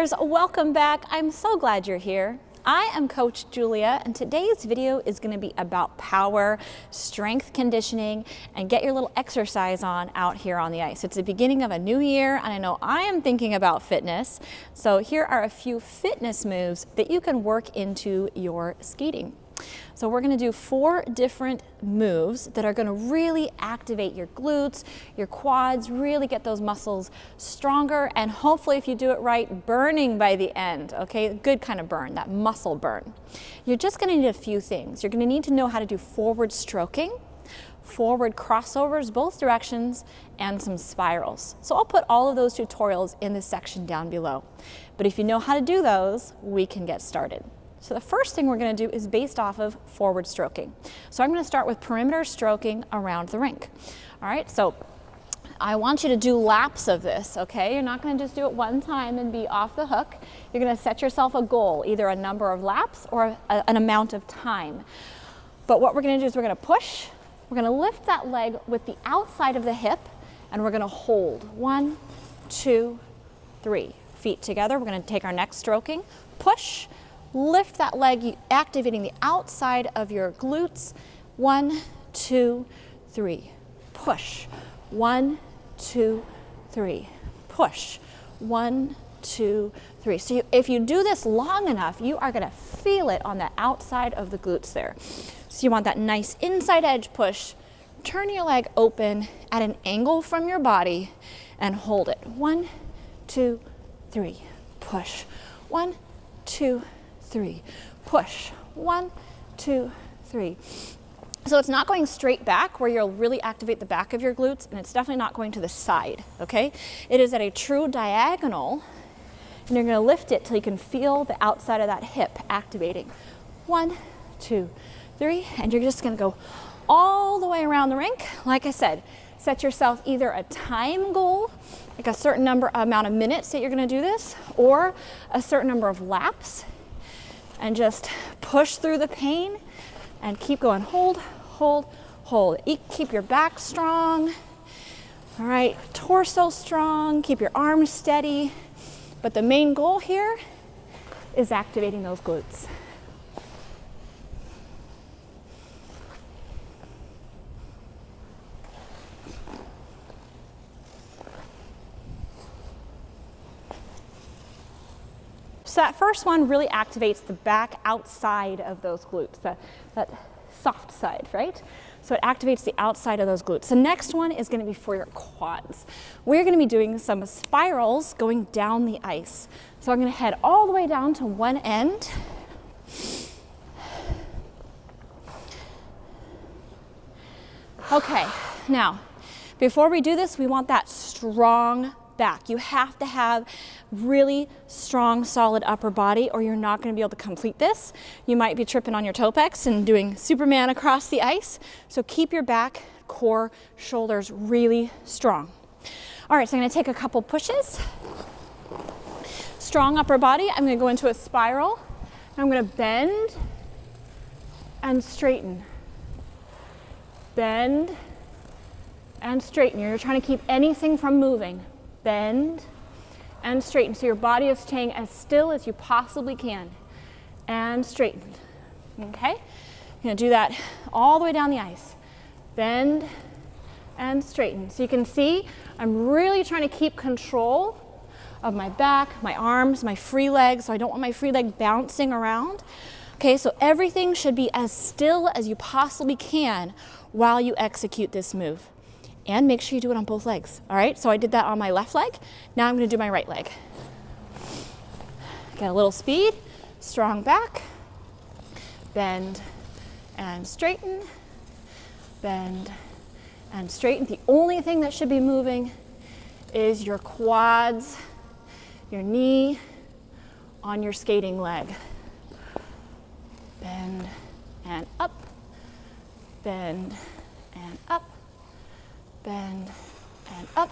Rinkers, welcome back. I'm so glad you're here. I am Coach Julia, and today's video is going to be about power, strength conditioning, and get your little exercise on out here on the ice. It's the beginning of a new year, and I know I am thinking about fitness. So here are a few fitness moves that you can work into your skating. So we're going to do 4 different moves that are going to really activate your glutes, your quads, really get those muscles stronger, and hopefully, if you do it right, burning by the end, okay? Good kind of burn, that muscle burn. You're just going to need a few things. You're going to need to know how to do forward stroking, forward crossovers both directions, and some spirals. So I'll put all of those tutorials in this section down below. But if you know how to do those, we can get started. So the first thing we're going to do is based off of forward stroking. So I'm going to start with perimeter stroking around the rink. All right, so I want you to do laps of this, okay? You're not going to just do it one time and be off the hook. You're going to set yourself a goal, either a number of laps or an amount of time. But what we're going to do is we're going to push, we're going to lift that leg with the outside of the hip, and we're going to hold. 1, 2, 3. Feet together. We're going to take our next stroking, push, lift that leg, activating the outside of your glutes. 1, 2, 3. Push. 1, 2, 3. Push. 1, 2, 3. So if you do this long enough, you are going to feel it on the outside of the glutes there. So you want that nice inside edge push. Turn your leg open at an angle from your body and hold it. 1, 2, 3. Push. 1, 2, 3. Push. 1, 2, 3. So it's not going straight back where you'll really activate the back of your glutes, and it's definitely not going to the side, okay? It is at a true diagonal, and you're going to lift it till you can feel the outside of that hip activating. 1, 2, 3, and you're just going to go all the way around the rink. Like I said, set yourself either a time goal, like a certain amount of minutes that you're going to do this, or a certain number of laps. And just push through the pain and keep going. Hold, hold, hold. Keep your back strong. All right, torso strong. Keep your arms steady. But the main goal here is activating those glutes. So that first one really activates the back outside of those glutes, that soft side, right? So it activates the outside of those glutes. The next one is going to be for your quads. We're going to be doing some spirals going down the ice. So I'm going to head all the way down to one end. Okay, now, before we do this, we want that strong back. You have to have really strong, solid upper body, or you're not going to be able to complete this. You might be tripping on your toe pecs and doing Superman across the ice. So keep your back, core, shoulders really strong. All right, so I'm going to take a couple pushes. Strong upper body. I'm going to go into a spiral. I'm going to bend and straighten. Bend and straighten. You're trying to keep anything from moving. Bend and straighten. So your body is staying as still as you possibly can. And straighten. Okay? You're going to do that all the way down the ice. Bend and straighten. So you can see I'm really trying to keep control of my back, my arms, my free legs. So I don't want my free leg bouncing around. Okay, so everything should be as still as you possibly can while you execute this move. And make sure you do it on both legs, all right? So I did that on my left leg. Now I'm gonna do my right leg. Get a little speed, strong back, bend and straighten, bend and straighten. The only thing that should be moving is your quads, your knee on your skating leg. Bend and up, bend and up, bend and up.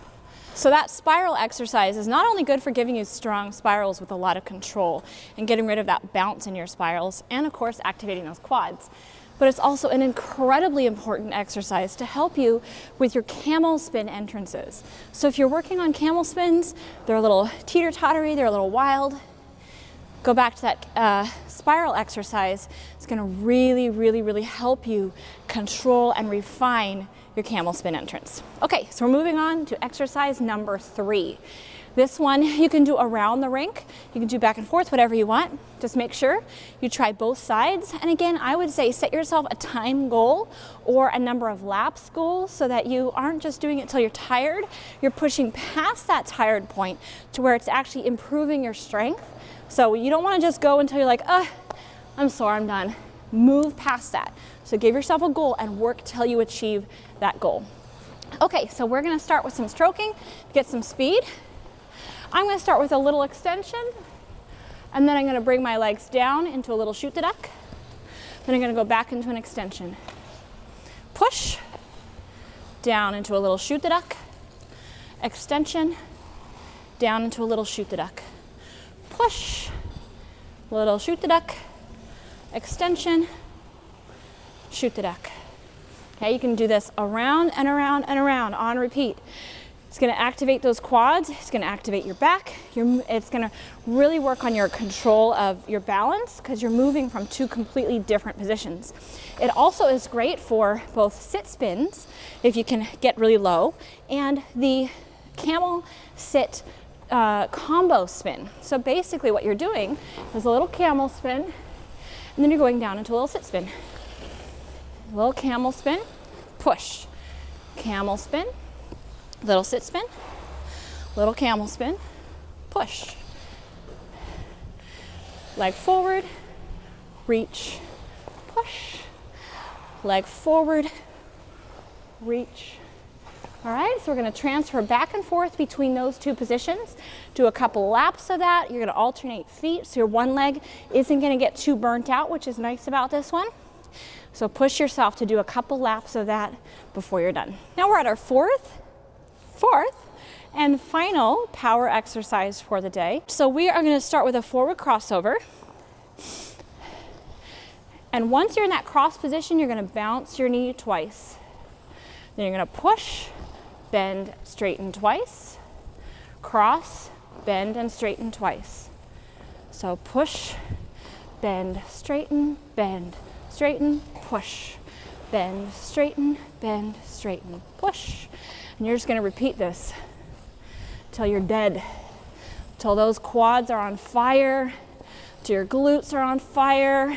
So that spiral exercise is not only good for giving you strong spirals with a lot of control and getting rid of that bounce in your spirals, and of course activating those quads, but it's also an incredibly important exercise to help you with your camel spin entrances. So if you're working on camel spins, they're a little teeter-tottery, they're a little wild. Go back to that spiral exercise. It's gonna really, really, really help you control and refine your camel spin entrance. Okay, so we're moving on to exercise number 3. This one you can do around the rink. You can do back and forth, whatever you want. Just make sure you try both sides. And again, I would say set yourself a time goal or a number of laps goal so that you aren't just doing it till you're tired. You're pushing past that tired point to where it's actually improving your strength. So you don't want to just go until you're like, I'm sore, I'm done. Move past that. So give yourself a goal and work till you achieve that goal. Okay, so we're going to start with some stroking, get some speed. I'm going to start with a little extension, and then I'm going to bring my legs down into a little shoot the duck. Then I'm going to go back into an extension. Push, down into a little shoot the duck, extension, down into a little shoot the duck. Push, little shoot the duck, extension, shoot the duck. Okay, you can do this around and around and around on repeat. It's going to activate those quads, it's going to activate your back, it's going to really work on your control of your balance because you're moving from 2 completely different positions. It also is great for both sit spins, if you can get really low, and the camel sit combo spin. So basically what you're doing is a little camel spin, and then you're going down into a little sit spin. Little camel spin, push, camel spin, little sit spin, little camel spin, push. Leg forward, reach, push. Leg forward, reach. All right, so we're going to transfer back and forth between those 2 positions. Do a couple laps of that. You're going to alternate feet so your one leg isn't going to get too burnt out, which is nice about this one. So push yourself to do a couple laps of that before you're done. Now we're at our fourth and final power exercise for the day. So we are going to start with a forward crossover. And once you're in that cross position, you're going to bounce your knee twice. Then you're going to push, bend, straighten twice, cross, bend, and straighten twice. So push, bend, straighten, push, bend, straighten, push. And you're just going to repeat this till you're dead, till those quads are on fire, till your glutes are on fire,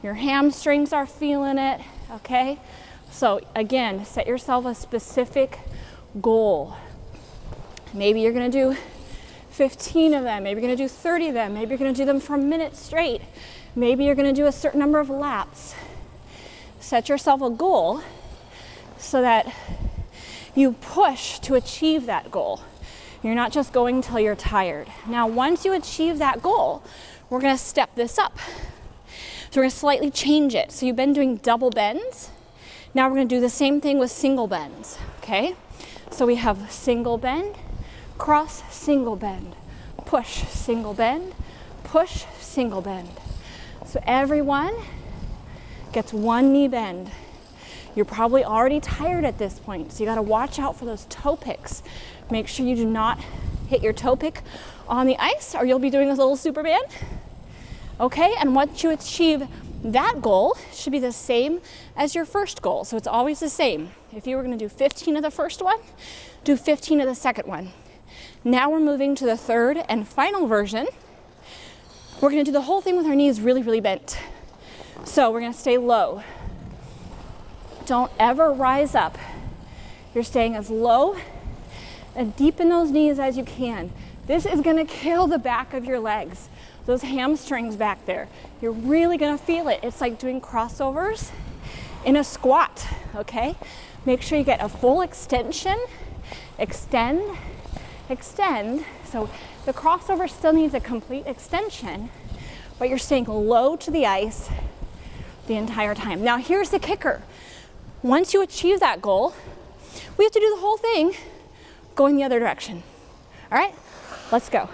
your hamstrings are feeling it, okay? So again, set yourself a specific goal. Maybe you're going to do 15 of them, maybe you're going to do 30 of them, maybe you're going to do them for a minute straight, maybe you're going to do a certain number of laps. Set yourself a goal so that you push to achieve that goal. You're not just going till you're tired. Now, once you achieve that goal, we're going to step this up. So we're going to slightly change it. So you've been doing double bends. Now we're going to do the same thing with single bends, okay? So we have single bend, cross, single bend, push, single bend, push, single bend. So everyone gets one knee bend. You're probably already tired at this point, so you got to watch out for those toe picks. Make sure you do not hit your toe pick on the ice or you'll be doing this little Superman. Okay, and once you achieve that goal, it should be the same as your first goal. So it's always the same. If you were going to do 15 of the first one, do 15 of the second one. Now we're moving to the third and final version. We're going to do the whole thing with our knees really, really bent. So we're going to stay low. Don't ever rise up. You're staying as low and deep in those knees as you can. This is going to kill the back of your legs, those hamstrings back there. You're really going to feel it. It's like doing crossovers in a squat, okay? Make sure you get a full extension, extend, extend. So the crossover still needs a complete extension, but you're staying low to the ice the entire time. Now here's the kicker. Once you achieve that goal, we have to do the whole thing going the other direction. All right, let's go.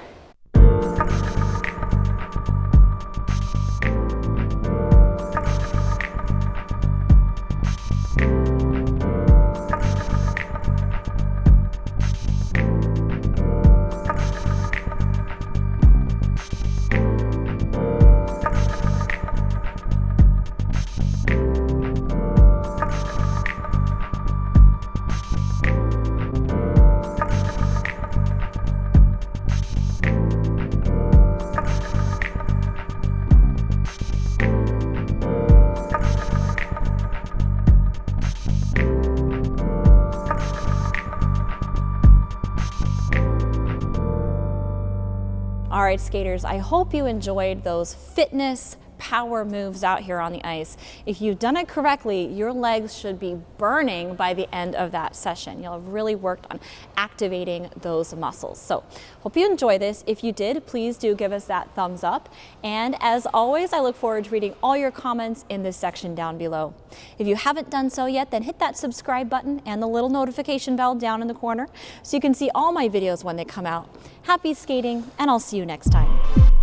skaters, I hope you enjoyed those fitness power moves out here on the ice. If you've done it correctly, your legs should be burning by the end of that session. You'll have really worked on activating those muscles. So hope you enjoy this. If you did, please do give us that thumbs up. And as always, I look forward to reading all your comments in this section down below. If you haven't done so yet, then hit that subscribe button and the little notification bell down in the corner so you can see all my videos when they come out. Happy skating, and I'll see you next time.